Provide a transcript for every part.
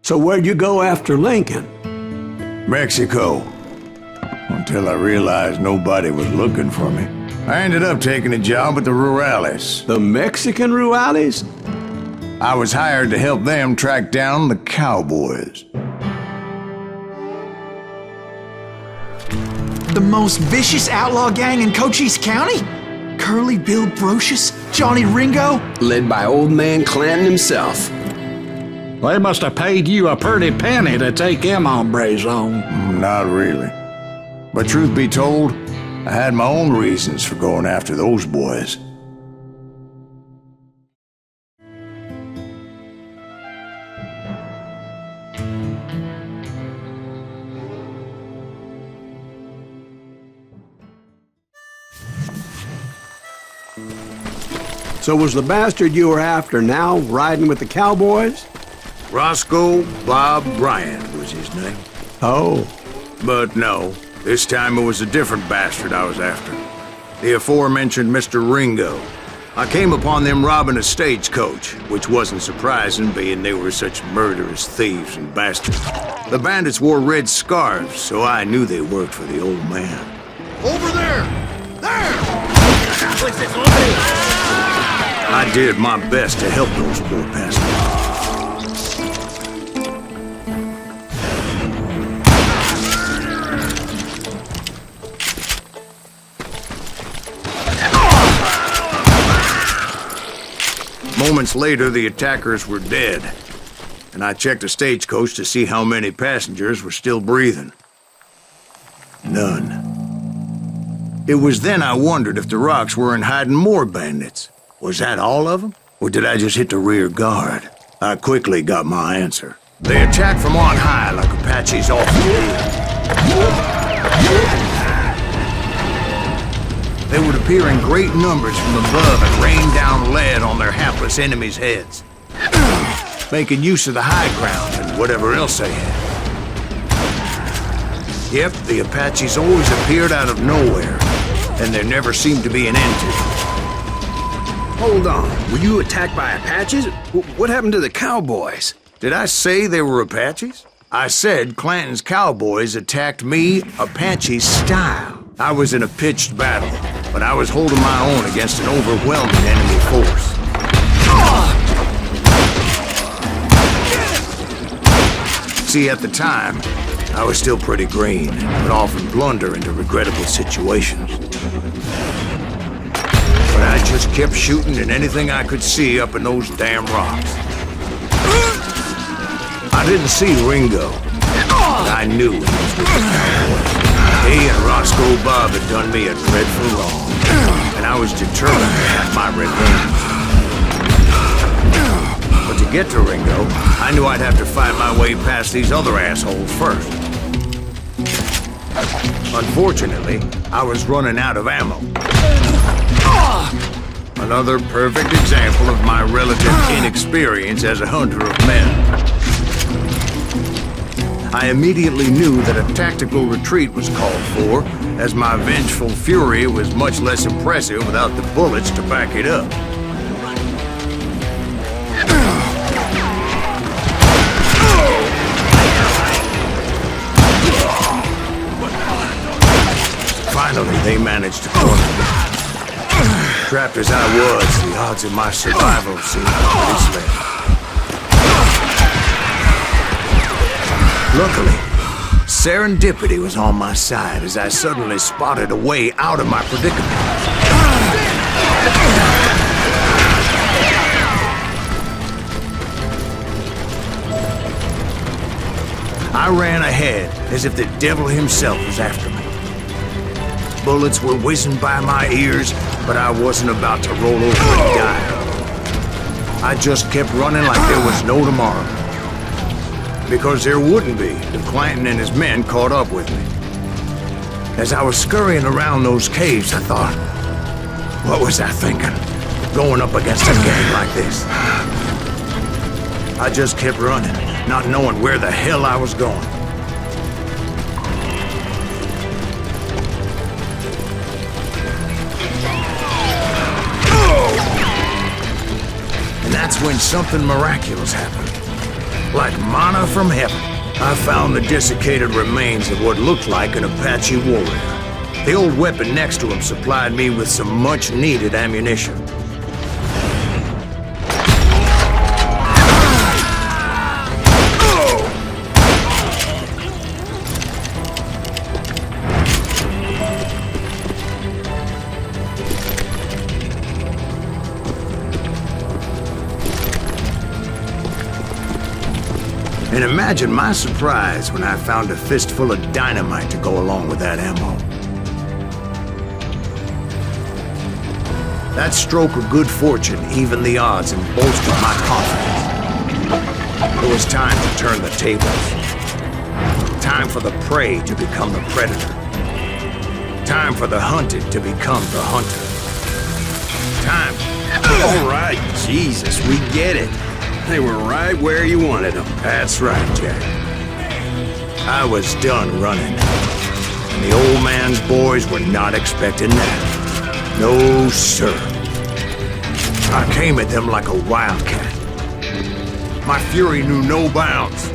So where'd you go after Lincoln? Mexico. Until I realized nobody was looking for me. I ended up taking a job at the Rurales. The Mexican Rurales? I was hired to help them track down the cowboys. The most vicious outlaw gang in Cochise County? Curly Bill Brocious? Johnny Ringo? Led by old man Clanton himself. They must have paid you a pretty penny to take them hombres on. Not really. But truth be told, I had my own reasons for going after those boys. So was the bastard you were after now riding with the cowboys? Roscoe Bob Bryant was his name. Oh. But no, this time it was a different bastard I was after. The aforementioned Mr. Ringo. I came upon them robbing a stagecoach, which wasn't surprising, being they were such murderous thieves and bastards. The bandits wore red scarves, so I knew they worked for the old man. Over there! There! I did my best to help those poor bastards. Moments later, the attackers were dead, and I checked the stagecoach to see how many passengers were still breathing. None. It was then I wondered if the rocks weren't hiding more bandits. Was that all of them? Or did I just hit the rear guard? I quickly got my answer. They attacked from on high like Apaches often do. They would appear in great numbers from above and rain down lead on their hapless enemies' heads, making use of the high ground and whatever else they had. Yep, the Apaches always appeared out of nowhere, and there never seemed to be an end to them. Hold on, were you attacked by Apaches? What happened to the cowboys? Did I say they were Apaches? I said Clanton's cowboys attacked me Apache style. I was in a pitched battle, but I was holding my own against an overwhelming enemy force. See, at the time, I was still pretty green and would often blunder into regrettable situations. But I just kept shooting at anything I could see up in those damn rocks. I didn't see Ringo, but I knew he was with the cowboys. He and Roscoe Bob had done me a dreadful wrong, and I was determined to have my revenge. But to get to Ringo, I knew I'd have to fight my way past these other assholes first. Unfortunately, I was running out of ammo. Another perfect example of my relative inexperience as a hunter of men. I immediately knew that a tactical retreat was called for, as my vengeful fury was much less impressive without the bullets to back it up. Finally, they managed to corner me. Trapped as I was, the odds of my survival seemed pretty slim. Luckily, serendipity was on my side as I suddenly spotted a way out of my predicament. I ran ahead as if the devil himself was after me. Bullets were whizzing by my ears, but I wasn't about to roll over and die. I just kept running like there was no tomorrow. Because there wouldn't be if Clanton and his men caught up with me. As I was scurrying around those caves, I thought, what was I thinking? Going up against a gang like this? I just kept running, not knowing where the hell I was going. And that's when something miraculous happened. Like manna from heaven, I found the desiccated remains of what looked like an Apache warrior. The old weapon next to him supplied me with some much-needed ammunition. And imagine my surprise when I found a fistful of dynamite to go along with that ammo. That stroke of good fortune evened the odds and bolstered my confidence. It was time to turn the tables. Time for the prey to become the predator. Time for the hunted to become the hunter. Time. All right, Jesus, we get it. They were right where you wanted them. That's right, Jack. I was done running. And the old man's boys were not expecting that. No, sir. I came at them like a wildcat. My fury knew no bounds.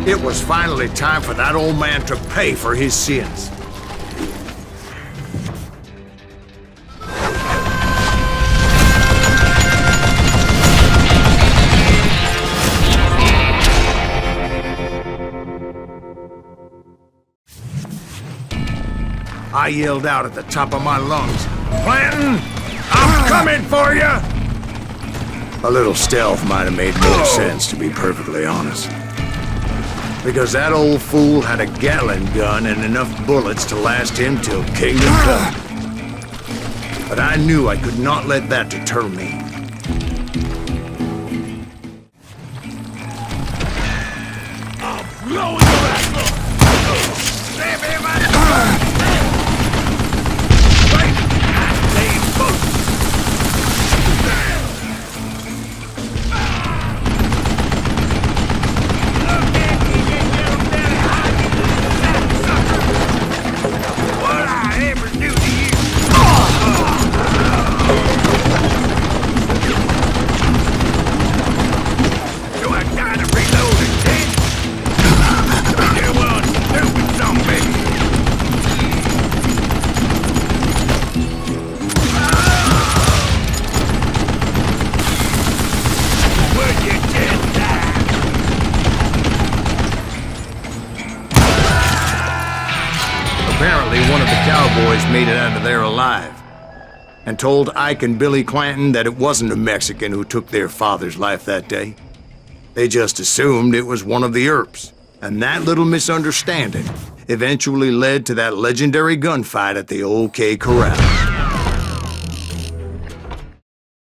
It was finally time for that old man to pay for his sins. I yelled out at the top of my lungs, "Clanton, I'm coming for you!" A little stealth might have made more sense, to be perfectly honest. Because that old fool had a Gatling gun and enough bullets to last him till kingdom come. But I knew I could not let that deter me. I'm blowing your ass up! Stab him out! Wait! Stay close! Apparently, one of the cowboys made it out of there alive and told Ike and Billy Clanton that it wasn't a Mexican who took their father's life that day. They just assumed it was one of the Earps, and that little misunderstanding eventually led to that legendary gunfight at the OK Corral.